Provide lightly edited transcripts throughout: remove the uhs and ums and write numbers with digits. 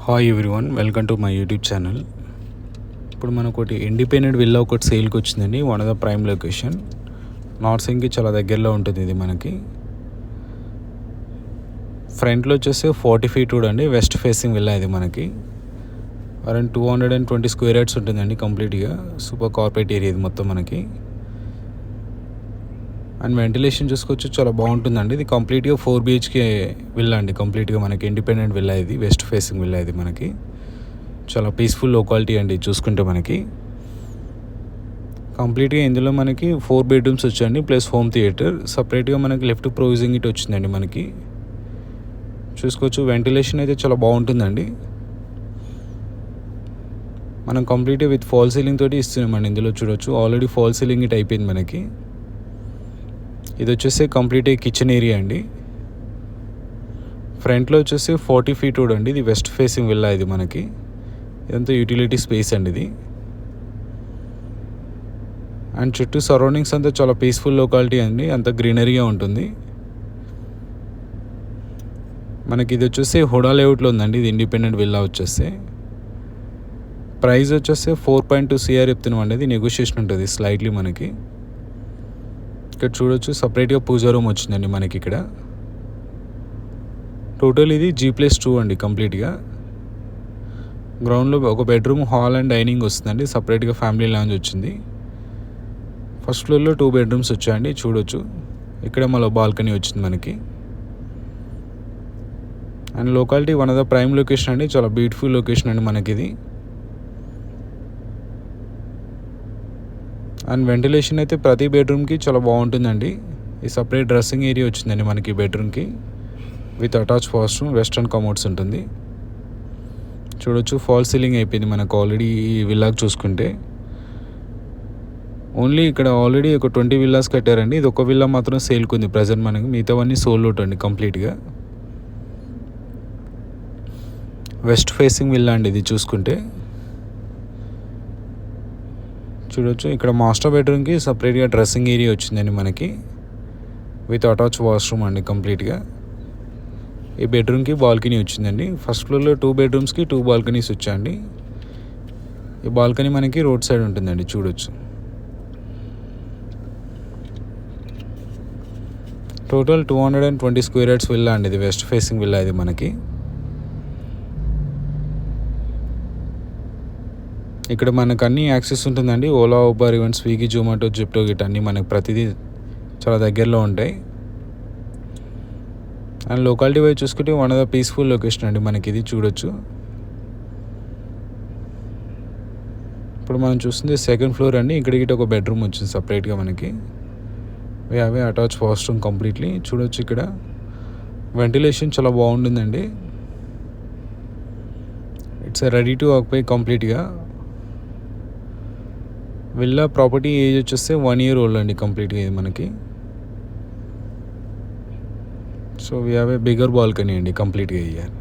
Hi everyone, welcome to my YouTube channel. ఇప్పుడు మనకు ఒకటి ఇండిపెండెంట్ విల్లా ఒకటి సేల్కి వచ్చిందండి. One of the prime location, నార్సింగ్కి చాలా దగ్గరలో ఉంటుంది. ఇది మనకి ఫ్రంట్లో వచ్చేసి 40 feet రోడ్ అండి. వెస్ట్ ఫేసింగ్ విల్లా ఇది మనకి అరౌండ్ 220 square yards ఉంటుందండి. కంప్లీట్గా సూపర్ కార్పొరేట్ ఏరియా ఇది మొత్తం మనకి. అండ్ వెంటిలేషన్ చూసుకోవచ్చు, చాలా బాగుంటుందండి. ఇది కంప్లీట్గా 4 BHK విల్లా అండి. కంప్లీట్గా మనకి ఇండిపెండెంట్ విల్లా ఇది, వెస్ట్ ఫేసింగ్ విల్లా ఇది మనకి. చాలా పీస్ఫుల్ లొకాలిటీ అండి. చూసుకుంటే మనకి కంప్లీట్గా ఇందులో మనకి 4 bedrooms వచ్చాయండి, ప్లస్ హోమ్ థియేటర్. సపరేట్గా మనకి లెఫ్ట్ ప్రొవిజింగ్ ఇటు వచ్చిందండి మనకి. చూసుకోవచ్చు, వెంటిలేషన్ అయితే చాలా బాగుంటుందండి. మనం కంప్లీట్గా విత్ ఫాల్ సీలింగ్ తోటి ఇస్తున్నామండి. ఇందులో చూడొచ్చు, ఆల్రెడీ ఫాల్ సీలింగ్ ఇట్ అయిపోయింది మనకి. ఇది వచ్చేసి కంప్లీట్ కిచెన్ ఏరియా అండి. ఫ్రంట్లో వచ్చేసి 40 feet రోడ్ అండి. ఇది వెస్ట్ ఫేసింగ్ విల్లా ఇది మనకి. ఇదంతా యూటిలిటీ స్పేస్ అండి ఇది. అండ్ చుట్టూ సరౌండింగ్స్ అంతా చాలా పీస్ఫుల్ లొకాలిటీ అండి. అంత గ్రీనరీగా ఉంటుంది మనకి. ఇది వచ్చేసి హుడా లేఅవుట్లో ఉందండి. ఇది ఇండిపెండెంట్ విల్లా వచ్చేసి ప్రైస్ వచ్చేసి 4.2 CR చెప్తున్నాం అండి. ఇది నెగోషియేషన్ ఉంటుంది స్లైట్లీ మనకి. ఇక్కడ చూడొచ్చు, సపరేట్గా పూజా రూమ్ వచ్చిందండి మనకి ఇక్కడ. టోటల్ ఇది G+2 అండి. కంప్లీట్గా గ్రౌండ్లో ఒక బెడ్రూమ్, హాల్ అండ్ డైనింగ్ వస్తుందండి. సపరేట్గా ఫ్యామిలీ లాంజ్ వచ్చింది. ఫస్ట్ ఫ్లోర్లో 2 bedrooms వచ్చాయండి. చూడొచ్చు, ఇక్కడ మళ్ళీ బాల్కనీ వచ్చింది మనకి. And locality one of the prime location అండి. చాలా బ్యూటిఫుల్ లొకేషన్ అండి మనకి ఇది. అండ్ వెంటిలేషన్ అయితే ప్రతి బెడ్రూమ్కి చాలా బాగుంటుందండి. ఈ సపరేట్ డ్రెస్సింగ్ ఏరియా వచ్చిందండి మనకి బెడ్రూమ్కి, with attach washroom, western commodes ఉంటుంది. చూడొచ్చు, ఫాల్ సీలింగ్ అయిపోయింది మనకు ఆల్రెడీ ఈ విల్లాకి చూసుకుంటే. ఓన్లీ ఇక్కడ ఆల్రెడీ ఒక 20 villas కట్టారండి. ఇది ఒక విల్లా మాత్రం సేల్కి ఉంది ప్రజెంట్ మనకి. మిగతావన్నీ సోల్డ్ అవుట్ అండి కంప్లీట్గా. వెస్ట్ ఫేసింగ్ విల్లా అండి ఇది చూసుకుంటే. చూడొచ్చు, ఇక్కడ మాస్టర్ బెడ్రూమ్కి సపరేట్గా డ్రెస్సింగ్ ఏరియా వచ్చిందండి మనకి, విత్ అటాచ్ వాష్రూమ్ అండి కంప్లీట్గా. ఈ బెడ్రూమ్కి బాల్కనీ వచ్చిందండి. ఫస్ట్ ఫ్లోర్లో 2 bedroomsకి 2 balconies వచ్చాయండి. ఈ బాల్కనీ మనకి రోడ్ సైడ్ ఉంటుందండి. చూడొచ్చు, టోటల్ 220 square yards విల్లా అండి. ఇది వెస్ట్ ఫేసింగ్ విల్లా ఇది మనకి. ఇక్కడ మనకు అన్ని యాక్సెస్ ఉంటుందండి. Ola, Uber, even Swiggy, Zomato, Zepto Git అన్నీ మనకు ప్రతిదీ చాలా దగ్గరలో ఉంటాయి. అండ్ లొకాలిటీ వైజ్ చూసుకుంటే one of the peaceful location అండి మనకి ఇది. చూడొచ్చు, ఇప్పుడు మనం చూస్తుంది 2nd floor అండి. ఇక్కడికి ఒక బెడ్రూమ్ వచ్చింది సపరేట్గా మనకి. అవే అటాచ్ వాష్రూమ్ కంప్లీట్లీ. చూడొచ్చు, ఇక్కడ వెంటిలేషన్ చాలా బాగుంటుందండి. ఇట్స్ రెడీ టు ఆక్యుపై కంప్లీట్గా. విల్లా ప్రాపర్టీ ఏజ్ వచ్చేస్తే 1 year old అండి కంప్లీట్గా ఇది మనకి. So we have a bigger balcony అండి కంప్లీట్గా ఇయర్.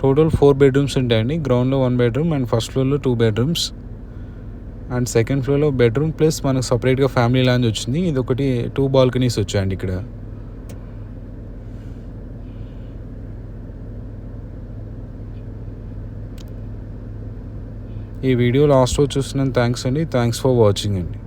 టోటల్ 4 bedrooms ఉంటాయండి. గ్రౌండ్లో 1 bedroom అండ్ ఫస్ట్ ఫ్లోర్లో 2 bedrooms అండ్ 2nd floorలో బెడ్రూమ్ ప్లస్ మనకు సపరేట్గా ఫ్యామిలీ లాంజ్ వచ్చింది. ఇది ఒకటి 2 balconies వచ్చాయండి ఇక్కడ. ఈ వీడియో లాస్ట్ రోజు చూస్తున్నాను. థ్యాంక్స్ అండి. థ్యాంక్స్ ఫర్ వాచింగ్ అండి.